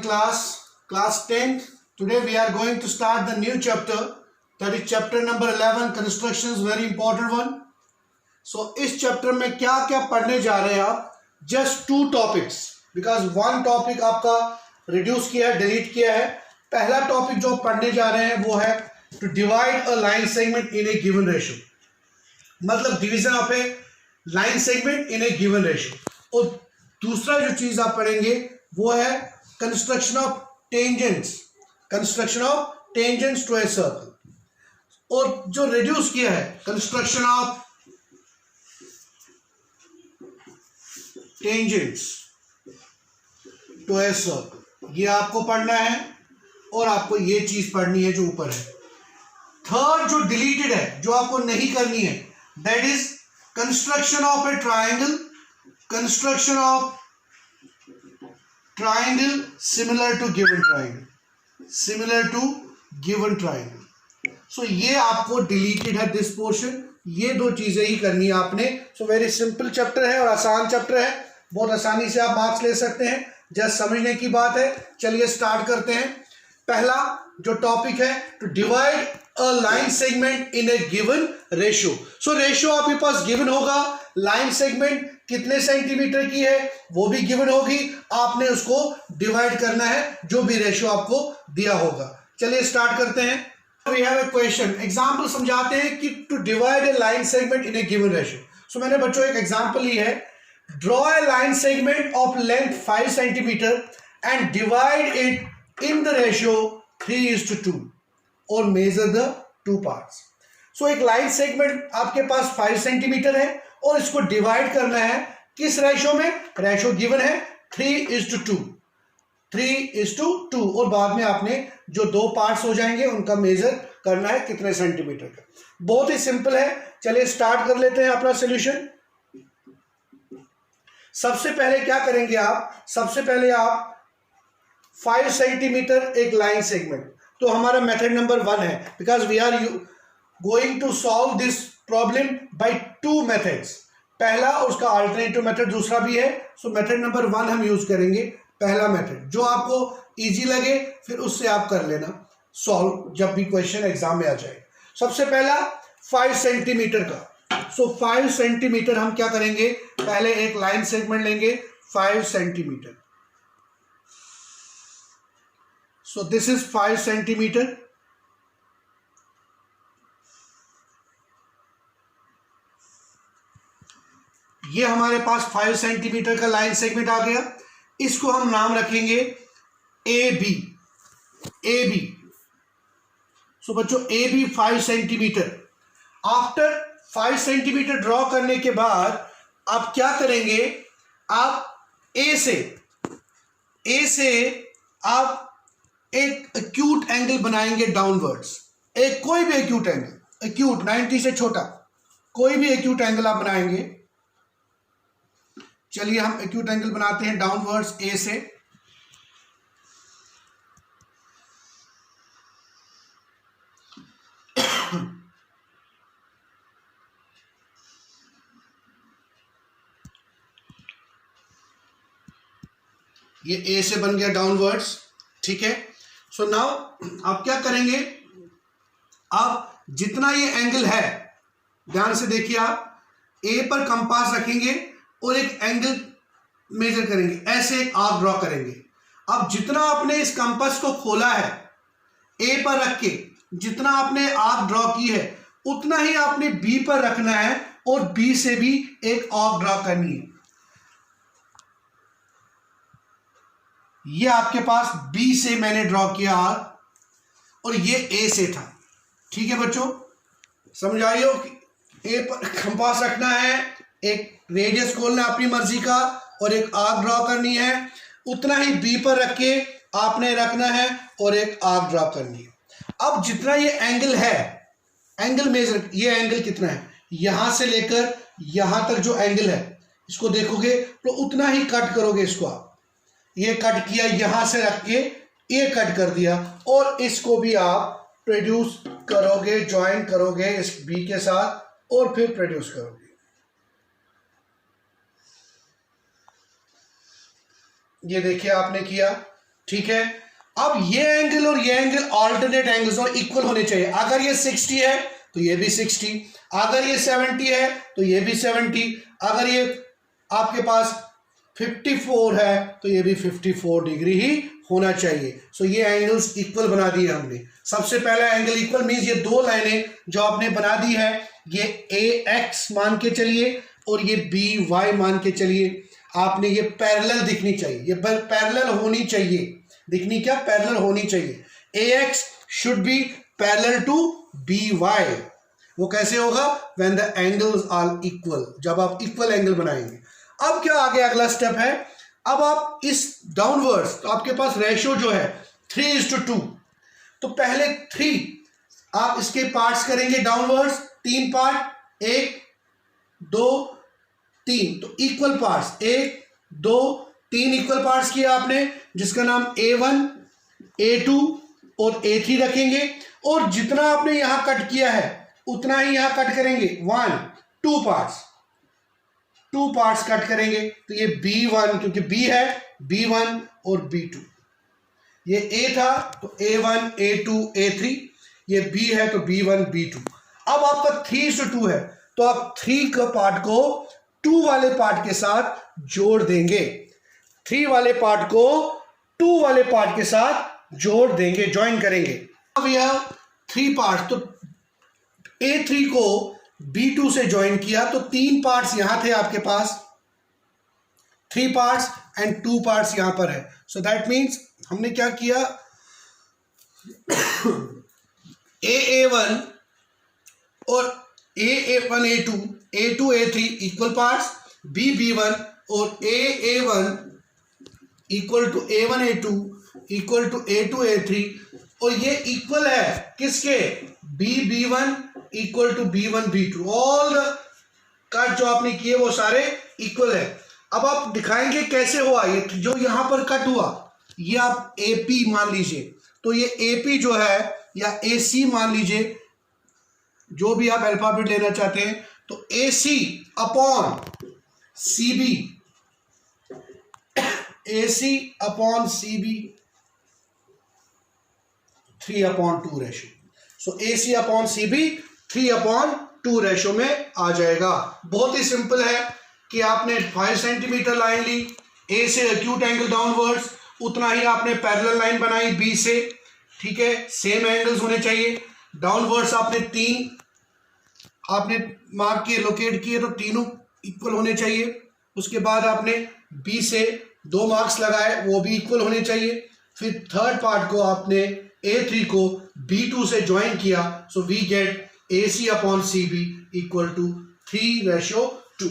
class 10th. Today we are going to start the new chapter, that is chapter number 11. Construction is very important one. So इस chapter में क्या क्या पढ़ने जा रहे हैं आप? Just 2 topics, because one topic आपका reduce किया है, delete किया है. पहला topic जो पढ़ने जा रहे हैं वो है to divide a line segment in a given ratio. मतलब division of a line segment in a given ratio. और दूसरा जो चीज आप पढ़ेंगे वो है construction of tangents to a circle. और जो रिड्यूस किया है construction of tangents to a circle, ये आपको पढ़ना है. और आपको ये चीज पढ़नी है जो ऊपर है. थर्ड जो डिलीटेड है, जो आपको नहीं करनी है, that is construction of A triangle similar to given triangle. So ये आपको डिलीटेड है दिस पोर्शन. ये 2 चीजें ही करनी है आपने. सो वेरी सिंपल चैप्टर है और आसान चैप्टर है. बहुत आसानी से आप मार्क्स ले सकते हैं. जस्ट समझने की बात है. चलिए स्टार्ट करते हैं. पहला जो टॉपिक है, to divide a line segment in a given ratio. So ratio आपके पास गिवन होगा. लाइन सेगमेंट कितने सेंटीमीटर की है वो भी गिवन होगी. आपने उसको डिवाइड करना है जो भी रेशियो आपको दिया होगा. चलिए स्टार्ट करते हैं. We have a question. Example समझाते हैं कि to divide a line segment in a given ratio. So मैंने बच्चों एक एग्जांपल ली है. Draw a line segment of length 5 centimeter and divide it in the ratio 3:2 और मेजर द 2 पार्ट्स. सो एक लाइन सेगमेंट आपके पास 5 सेंटीमीटर है और इसको डिवाइड करना है किस रेशो में? रेशो गिवन है 3:2 और बाद में आपने जो 2 पार्ट्स हो जाएंगे उनका मेजर करना है कितने सेंटीमीटर का. बहुत ही सिंपल है. चलिए स्टार्ट कर लेते हैं अपना सॉल्यूशन. सबसे पहले क्या करेंगे आप? सबसे पहले आप 5 सेंटीमीटर एक लाइन सेगमेंट. तो हमारा मेथड नंबर 1 है, because we are going to solve this problem by 2 methods. पहला उसका अल्टरनेटिव मेथड दूसरा भी है. सो मेथड नंबर 1 हम यूज करेंगे. पहला मेथड जो आपको इजी लगे फिर उससे आप कर लेना सॉल्व जब भी क्वेश्चन एग्जाम में आ जाए. सबसे पहला 5 सेंटीमीटर का. सो 5 सेंटीमीटर हम क्या करेंगे? पहले एक लाइन सेगमेंट लेंगे 5 centimetre. So this is 5 centimetre. ये हमारे पास 5 सेंटीमीटर का लाइन सेगमेंट आ गया. इसको हम नाम रखेंगे ए बी. सो बच्चों A B 5 centimetre. After 5 centimetre draw करने के बाद आप क्या करेंगे? आप ए से आप एक एक्यूट एंगल बनाएंगे डाउनवर्ड्स. एक कोई भी एक्यूट एंगल, एक्यूट 90 से छोटा कोई भी एक्यूट एंगल आप बनाएंगे. चलिए हम एक्यूट एंगल बनाते हैं डाउनवर्ड्स ए से. ये ए से बन गया डाउनवर्ड्स. ठीक है. सो नाउ आप क्या करेंगे? आप जितना ये एंगल है, ध्यान से देखिए, आप ए पर कंपास रखेंगे और एक एंगल मेजर करेंगे. ऐसे एक आर्क ड्रॉ करेंगे. अब जितना आपने इस कंपास को खोला है ए पर रख के, जितना आपने आर्क ड्रॉ की है उतना ही आपने बी पर रखना है और बी से भी एक आर्क ड्रॉ करनी है. ये आपके पास बी से मैंने ड्रॉ किया आर्क और ये ए से था. ठीक है बच्चों, समझ आई हो? ए पर कंपास रखना है, एक रेडियस खोलना अपनी मर्जी का और एक आर्क ड्रॉ करनी है. उतना ही बी पर रख के आपने रखना है और एक आर्क ड्रॉ करनी है. अब जितना ये एंगल है, एंगल मेजर, ये एंगल कितना है? यहां से लेकर यहां तक जो एंगल है इसको देखोगे तो उतना ही कट करोगे. इसको आप ये कट किया, यहां से रख के ये कट कर दिया और इसको भी आप प्रोड्यूस करोगे, ज्वाइन करोगे इस बी के साथ और फिर प्रोड्यूस करोगे. ये देखिए आपने किया. ठीक है। अब ये एंगल और ये एंगल ऑल्टरनेट एंगल्स और इक्वल होने चाहिए। अगर ये 60 है तो ये भी 60, अगर ये 70 है तो ये भी 70, अगर ये आपके पास 54 है तो ये भी 54 डिग्री ही होना चाहिए। सो ये एंगल्स इक्वल बना दिए हमने। सबसे पहला एंगल इक्वल मीन्स ये दो लाइनें जो आपने बना दी है, ये AX मान के चलिए और ये BY मान के चलिए। आपने ये पैरेलल दिखनी चाहिए, ये पैरेलल होनी चाहिए, दिखनी क्या, पैरेलल होनी चाहिए। AX should be parallel to BY। वो कैसे होगा, when the angles are equal, जब आप इक्वल एंगल बनाएंगे। अब क्या आगे अगला स्टेप है, अब आप इस डाउनवर्ड्स, तो आपके पास रेशियो जो है 3:2, तो पहले 3 आप इसके पार्ट्स करेंगे डाउनवर्ड्स, 3 पार्ट, 1 2 3, तो इक्वल पार्ट्स 1 2 3 इक्वल पार्ट्स किया आपने, जिसका नाम A1 A2 और A3 रखेंगे। और जितना आपने यहां कट किया है उतना ही यहां कट करेंगे, 2 पार्ट्स कट करेंगे। तो ये B1 क्योंकि B है, B1 और B2, ये A था तो A1 A2 A3, ये B है तो B1 B2। अब आपका 3:2 है तो आप 3 का पार्ट को 2 वाले पार्ट के साथ जोड़ देंगे, 3 वाले पार्ट को 2 वाले पार्ट के साथ जोड़ देंगे, ज्वाइन करेंगे। अब यह 3 पार्ट, तो A3 को B2 से ज्वाइन किया तो 3 पार्ट्स यहां थे आपके पास, 3 पार्ट्स एंड 2 पार्ट्स यहां पर है। सो दैट मीन्स हमने क्या किया, A1 और A1 A2 A2 A3 equal parts, B1 और A1 equal to A1 A2 equal to A2 A3, और ये इक्वल है किसके, B1 equal to B1 B2। All the cut जो आपने किए वो सारे इक्वल है। अब आप दिखाएंगे कैसे हुआ, ये जो यहां पर कट हुआ ये आप AP मान लीजिए, तो ये AP जो है या AC मान लीजिए, जो भी आप अल्फाबेट लेना चाहते हैं, तो AC upon CB, AC upon CB 3:2 ratio. So AC upon CB 3:2 ratio में आ जाएगा। बहुत ही सिंपल है कि आपने 5 सेंटीमीटर लाइन ली, A से एक्यूट एंगल डाउनवर्ड्स, उतना ही आपने पैरेलल लाइन बनाई B से, ठीक है, सेम एंगल्स होने चाहिए। डाउनवर्ड्स आपने 3 आपने मार्क किए, लोकेट किए, तो तीनों इक्वल होने चाहिए। उसके बाद आपने B से 2 मार्क्स लगाए, वो भी इक्वल होने चाहिए। फिर थर्ड पार्ट को आपने A3 को B2 से ज्वाइन किया, so we get AC upon CB equal to 3:2।